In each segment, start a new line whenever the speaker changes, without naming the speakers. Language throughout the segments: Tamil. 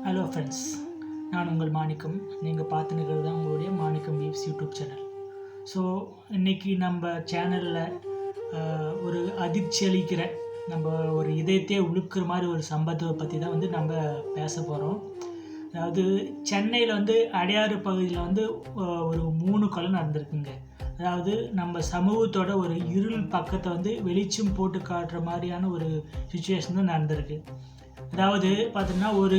ஹலோ ஃப்ரெண்ட்ஸ், நான் உங்கள் மாணிக்கம். நீங்கள் பார்த்துனுக்கிறது தான் உங்களுடைய மாணிக்கம் வீவ்ஸ் யூடியூப் சேனல். ஸோ இன்றைக்கி நம்ம சேனலில் ஒரு அதிர்ச்சி அளிக்கிற, நம்ம ஒரு இதயத்தையே உழுக்கிற மாதிரி ஒரு சம்பவத்தை பற்றி தான் நம்ம பேச போகிறோம். அதாவது சென்னையில் அடையாறு பகுதியில் ஒரு 3 கொலை நடந்திருக்குங்க. அதாவது நம்ம சமூகத்தோட ஒரு இருள் பக்கத்தை வெளிச்சம் போட்டு காட்டுற மாதிரியான ஒரு சுச்சுவேஷன் தான் நடந்திருக்கு. அதாவது பார்த்தீங்கன்னா, ஒரு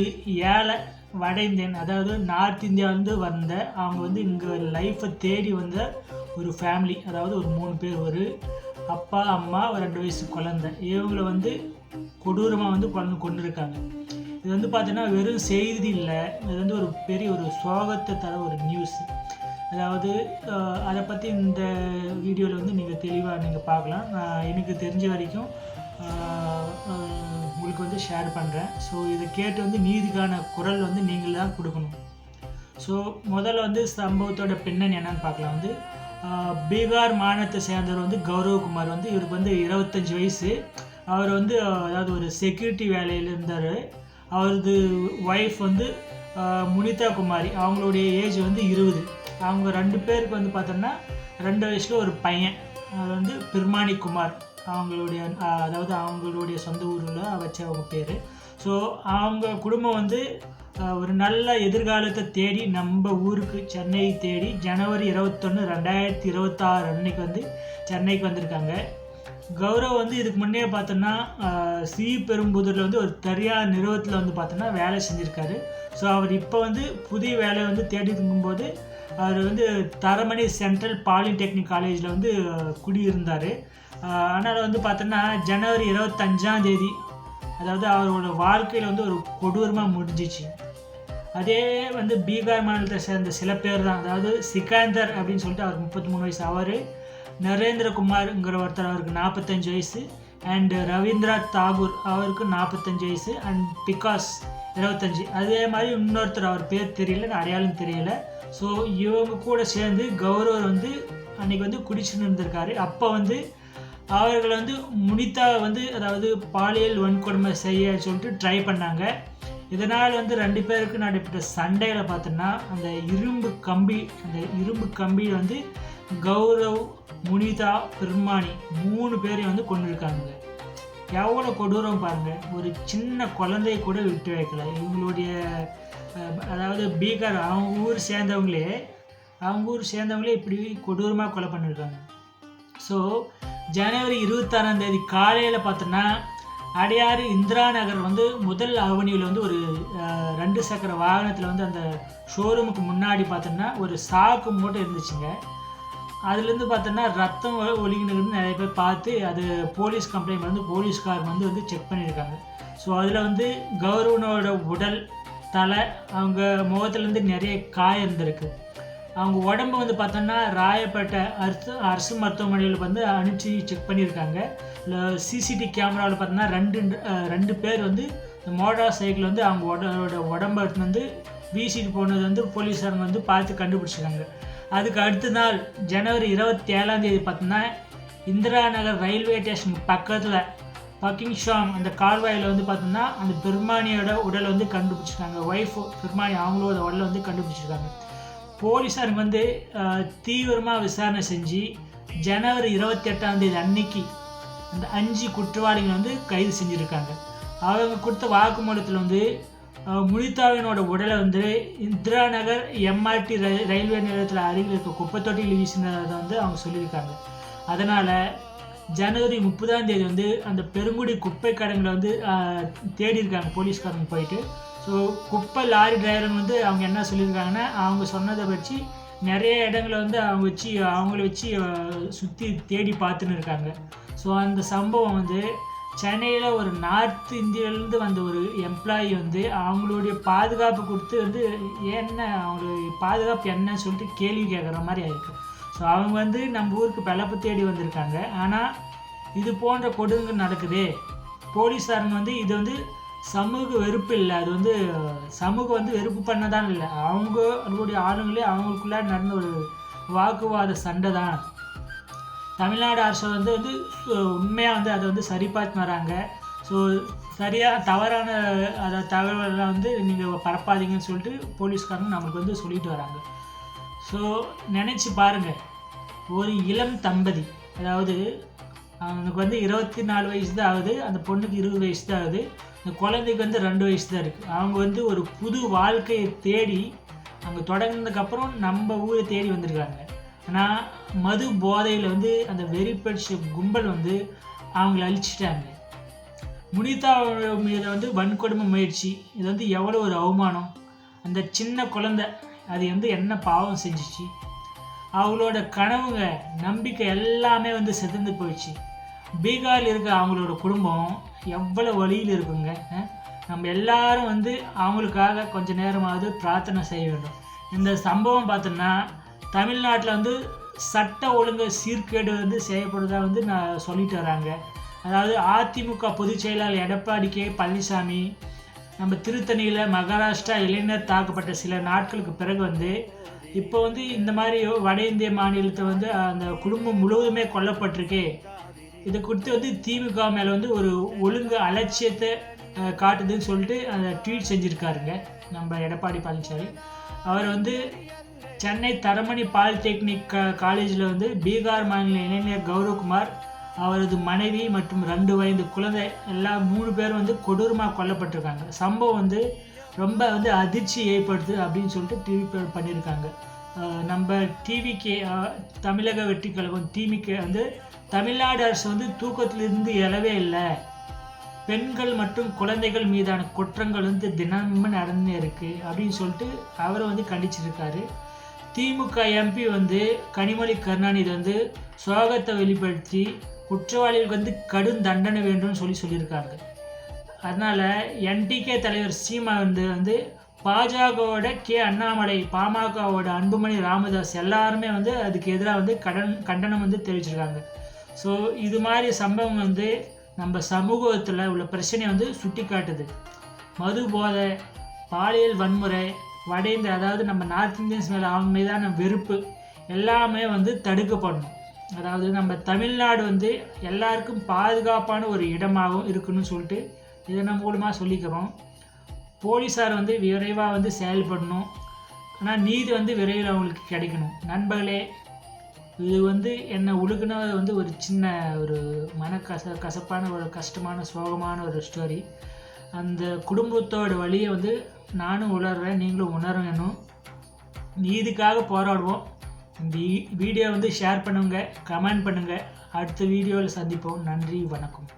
ஏழை வட இந்தியன், அதாவது நார்த் இந்தியாவிலேருந்து வந்த அவங்க இங்கே லைஃப்பை தேடி வந்த ஒரு ஃபேமிலி. அதாவது ஒரு 3 பேர், ஒரு அப்பா, அம்மா, ஒரு 2 வயசு குழந்தை. இவங்களை கொடூரமாக கொண்டு இருக்காங்க. இது பார்த்தீங்கன்னா வெறும் செய்தி இல்லை, இது ஒரு பெரிய ஒரு சோகத்தை தர ஒரு நியூஸ். அதாவது அதை பற்றி இந்த வீடியோவில் நீங்கள் தெளிவாக பார்க்கலாம். நான் எனக்கு தெரிஞ்ச வரைக்கும் உங்களுக்கு ஷேர் பண்ணுறேன். ஸோ இதை கேட்டு நீதிக்கான குரல் நீங்கள் தான் கொடுக்கணும். ஸோ முதல்ல சம்பவத்தோட பின்னணி என்னன்னு பார்க்கலாம். பீகார் மாநிலத்தை சேர்ந்தவர் கௌரவகுமார். இவருக்கு 25 வயசு. அவர் அதாவது ஒரு செக்யூரிட்டி வேலையில் இருந்தார். அவரது ஒய்ஃப் முனிதா குமாரி. அவங்களுடைய ஏஜ் 20. அவங்க 2 பேருக்கு பார்த்தோம்னா 2 வயசில் ஒரு பையன். அது பிர்மானி குமார். அவங்களுடைய சொந்த ஊரில் வச்சவங்க பேர். ஸோ அவங்க குடும்பம் ஒரு நல்ல எதிர்காலத்தை தேடி நம்ம ஊருக்கு சென்னை தேடி ஜனவரி 21, 2026 அன்னைக்கு சென்னைக்கு வந்திருக்காங்க. கௌரவ் இதுக்கு முன்னே பார்த்தோன்னா ஸ்ரீபெரும்புதூரில் ஒரு தனியார் நிறுவனத்தில் பார்த்தோன்னா வேலை செஞ்சுருக்காரு. ஸோ அவர் இப்போ புதிய வேலை தேடி இருக்கும்போது அவர் தரமணி சென்ட்ரல் பாலிடெக்னிக் காலேஜில் குடியிருந்தார். ஆனால் பார்த்தோன்னா ஜனவரி 25ஆம் தேதி, அதாவது அவரோட வாழ்க்கையில் ஒரு கொடூரமாக முடிஞ்சிச்சு. அதே பீகார் மாநிலத்தை சேர்ந்த சில பேர் தான். அதாவது சிக்கந்தர் அப்படின்னு சொல்லிட்டு அவருக்கு 33 வயசு. அவர் நரேந்திரகுமார்ங்கிற ஒருத்தர், அவருக்கு 45 வயசு. அண்ட் ரவீந்திரநாத் தாகூர், அவருக்கு 45 வயசு. And because 25. அதே மாதிரி இன்னொருத்தர், அவர் பேர் தெரியல, அடையாளம் தெரியல. ஸோ இவங்க கூட சேர்ந்து கௌரவர் அன்றைக்கி குடிச்சுன்னு இருந்திருக்காரு. அப்போ அவர்களை முனிதா அதாவது பாலியல் வன்கொடுமை செய்ய சொல்லிட்டு ட்ரை பண்ணாங்க. இதனால் 2 பேருக்கு நடைபெற்ற சண்டையில் பார்த்தோன்னா அந்த இரும்பு கம்பி கௌரவ், முனிதா, பிர்மானி 3 பேரையும் கொண்டிருக்காங்க. எவ்வளோ கொடூரம் பாருங்கள். ஒரு சின்ன குழந்தைய கூட விட்டு வைக்கல. இவங்களுடைய அதாவது பீகார் அவங்க ஊர் சேர்ந்தவங்களே இப்படி கொடூரமாக கொலை பண்ணியிருக்காங்க. ஸோ ஜனவரி 26ஆம் தேதி காலையில் பார்த்தோன்னா அடையாறு இந்திரா நகர் முதல் அவனியில் ஒரு 2 சக்கர வாகனத்தில் அந்த ஷோரூமுக்கு முன்னாடி பார்த்தோன்னா ஒரு சாக்கு மூட்டை இருந்துச்சுங்க. அதுலேருந்து பார்த்தோன்னா ரத்தம் ஒழுகினு நிறைய பேர் பார்த்து அது போலீஸ் கம்ப்ளைண்ட் போலீஸ்காரங்க செக் பண்ணியிருக்காங்க. ஸோ அதில் கௌரவனோட உடல், தலை, அவங்க முகத்துலேருந்து நிறைய காயம் இருந்திருக்கு. அவங்க உடம்பு பார்த்தோன்னா ராயப்பேட்டை அரசு மருத்துவமனையில் அனுப்பிச்சு செக் பண்ணியிருக்காங்க. இல்லை சிசிடிவி கேமராவில் பார்த்தோன்னா 2 பேர் மோட்டார் சைக்கிள் அவங்க உடம்பு வீசிட்டு போனது போலீஸாரங்க பார்த்து கண்டுபிடிச்சிருக்காங்க. அதுக்கு அடுத்த நாள் ஜனவரி 27ஆம் தேதி பார்த்தோன்னா இந்திரா நகர் ரயில்வே ஸ்டேஷன் பக்கத்தில் பக்கிங்ஷாம் அந்த கால்வாயில் பார்த்தோன்னா அந்த பிர்மானியோட உடலை கண்டுபிடிச்சிருக்காங்க. ஒய்ஃப் பிர்மானி, அவங்களோட உடலை கண்டுபிடிச்சிருக்காங்க. போலீஸாருங்க தீவிரமாக விசாரணை செஞ்சு ஜனவரி 28ஆம் தேதி அன்னைக்கு அந்த 5 குற்றவாளிகள் கைது செஞ்சுருக்காங்க. அவங்க கொடுத்த வாக்குமூலத்தில் முனிதாவினோட உடலை இந்திரா நகர் எம்ஆர்டி ரயில்வே நிலையத்தில் அருகில் இருக்க குப்பை தொட்டியில் வீசினதை அவங்க சொல்லியிருக்காங்க. அதனால் ஜனவரி 30ஆம் தேதி அந்த பெருங்குடி குப்பை கடங்களை தேடி இருக்காங்க போலீஸ்காரங்க போயிட்டு. ஸோ குப்பை லாரி டிரைவர் அவங்க என்ன சொல்லியிருக்காங்கன்னா, அவங்க சொன்னதை வச்சு நிறைய இடங்களை அவங்கள வச்சு சுற்றி தேடி பார்த்துன்னு இருக்காங்க. ஸோ அந்த சம்பவம் சென்னையில் ஒரு நார்த் இந்தியாவிலேருந்து வந்த ஒரு எம்ப்ளாயி அவங்களுடைய பாதுகாப்பு கொடுத்து என்ன அவங்களுடைய பாதுகாப்பு என்னன்னு சொல்லிட்டு கேள்வி கேட்குற மாதிரி ஆயிருக்கு. ஸோ அவங்க நம்ம ஊருக்கு பிழப்பு தேடி வந்திருக்காங்க. ஆனால் இது போன்ற கொடுங்க நடக்குது. போலீஸாரங்க இது சமூக வெறுப்பு இல்லை, அது சமூகம் வெறுப்பு பண்ணதான் இல்லை, அவங்களுடைய ஆளுங்களே அவங்களுக்குள்ளே நடந்த ஒரு வாக்குவாத சண்டை தான். தமிழ்நாடு அரசு உண்மையாக அதை சரிபார்த்து வராங்க. ஸோ தவறான தகவலாம் வந்து நீங்கள் பரப்பாதீங்கன்னு சொல்லிட்டு போலீஸ்காரங்க நம்மளுக்கு வந்து சொல்லிட்டு வராங்க. ஸோ நினச்சி பாருங்கள், ஒரு இளம் தம்பதி, அதாவது அவனுக்கு வந்து 24 வயசு தான் ஆகுது, அந்த பொண்ணுக்கு 20 வயசு தான் ஆகுது, இந்த குழந்தைக்கு வந்து 2 வயசு தான் இருக்குது. அவங்க வந்து ஒரு புது வாழ்க்கையை தேடி அங்கே தொடங்கினதுக்கப்புறம் நம்ம ஊரை தேடி வந்திருக்காங்க. ஆனால் மது போதையில் வந்து அந்த வெறி பிடிச்ச கும்பல் வந்து அவங்கள அழிச்சிட்டாங்க. முனிதா மீது வந்து வன்கொடுமை முயற்சி, இது வந்து எவ்வளோ ஒரு அவமானம். அந்த சின்ன குழந்தை அது வந்து என்ன பாவம் செஞ்சிச்சு, அவங்களோட கனவுங்க நம்பிக்கை எல்லாமே வந்து செதுந்து போயிடுச்சு. பீகாரில் இருக்க அவங்களோட குடும்பம் எவ்வளோ வழியில் இருக்குங்க. நம்ம எல்லாரும் வந்து அவங்களுக்காக கொஞ்ச நேரமாவது பிரார்த்தனை செய்ய வேண்டும். இந்த சம்பவம் பார்த்தோன்னா தமிழ்நாட்டில் வந்து சட்ட ஒழுங்கு சீர்கேடு வந்து செய்யப்படுறதா வந்து நான் சொல்லிட்டு வராங்க. அதாவது அதிமுக பொதுச் செயலாளர் எடப்பாடி கே பழனிசாமி நம்ம திருத்தணியில் மகாராஷ்டிரா இளைஞர் தாக்கப்பட்ட சில நாட்களுக்கு பிறகு வந்து இப்போ வந்து இந்த மாதிரி வட இந்திய மாநிலத்தை வந்து அந்த குடும்பம் முழுவதுமே கொல்லப்பட்டிருக்கே, இதை குறித்து வந்து திமுக மேலே வந்து ஒரு ஒழுங்கு அலட்சியத்தை காட்டுதுன்னு சொல்லிட்டு அந்த ட்வீட் செஞ்சுருக்காருங்க நம்ம எடப்பாடி பழனிசாமி. அவர் வந்து சென்னை தரமணி பாலிடெக்னிக் காலேஜில் வந்து பீகார் மாநில இளைஞர் கௌரவ்குமார், அவரது மனைவி மற்றும் 2 வயது குழந்தை எல்லாம் 3 பேர் வந்து கொடூரமாக கொல்லப்பட்டிருக்காங்க. சம்பவம் வந்து ரொம்ப வந்து அதிர்ச்சி ஏற்படுது அப்படின்னு சொல்லிட்டு டிவி பண்ணியிருக்காங்க. நம்ம டிவிக்கு தமிழக வெற்றி கழகம் டிவிக்கு வந்து தமிழ்நாடு அரசு வந்து தூக்கத்திலிருந்து எழவே இல்லை, பெண்கள் மற்றும் குழந்தைகள் மீதான குற்றங்கள் வந்து தினமும் நடந்து இருக்குது அப்படின்னு சொல்லிட்டு அவரை வந்து கண்டிச்சிருக்காரு. திமுக எம்பி வந்து கனிமொழி கருணாநிதி வந்து சோகத்தை வெளிப்படுத்தி குற்றவாளிகளுக்கு வந்து கடும் தண்டனை வேண்டும்னு சொல்லியிருக்காங்க. அதனால் என்டிகே தலைவர் சீமா வந்து பாஜகவோட அண்ணாமலை, பாமகவோட அன்புமணி ராமதாஸ் எல்லாருமே வந்து அதுக்கு எதிராக வந்து கண்டனம் வந்து தெரிவிச்சிருக்காங்க. ஸோ இது மாதிரி சம்பவம் வந்து நம்ம சமூகத்தில் உள்ள பிரச்சனையை வந்து சுட்டி காட்டுது. மது போதை, பாலியல் வன்முறை, வட இந்திய, அதாவது நம்ம நார்த் இந்தியன்ஸ் மேலே அவங்க மீதான வெறுப்பு எல்லாமே வந்து தடுக்கப்படணும். அதாவது நம்ம தமிழ்நாடு வந்து எல்லாருக்கும் பாதுகாப்பான ஒரு இடமாகவும் இருக்குன்னு சொல்லிட்டு இதை நம்ம மூலமாக சொல்லிக்கிறோம். போலீஸார் வந்து விரைவாக வந்து செயல்படணும், ஆனால் நீதி வந்து விரைவில் அவங்களுக்கு கிடைக்கணும். நண்பர்களே, இது வந்து என்னை உழுகுன வந்து ஒரு சின்ன ஒரு கசப்பான ஒரு கஷ்டமான சோகமான ஒரு ஸ்டோரி. அந்த குடும்பத்தோட வழியை வந்து நானும் உணர்றேன், நீங்களும் உணரணும். நீதிக்காக போராடுவோம். இந்த வீடியோ வந்து ஷேர் பண்ணுங்கள், கமெண்ட் பண்ணுங்கள். அடுத்த வீடியோவில் சந்திப்போம். நன்றி, வணக்கம்.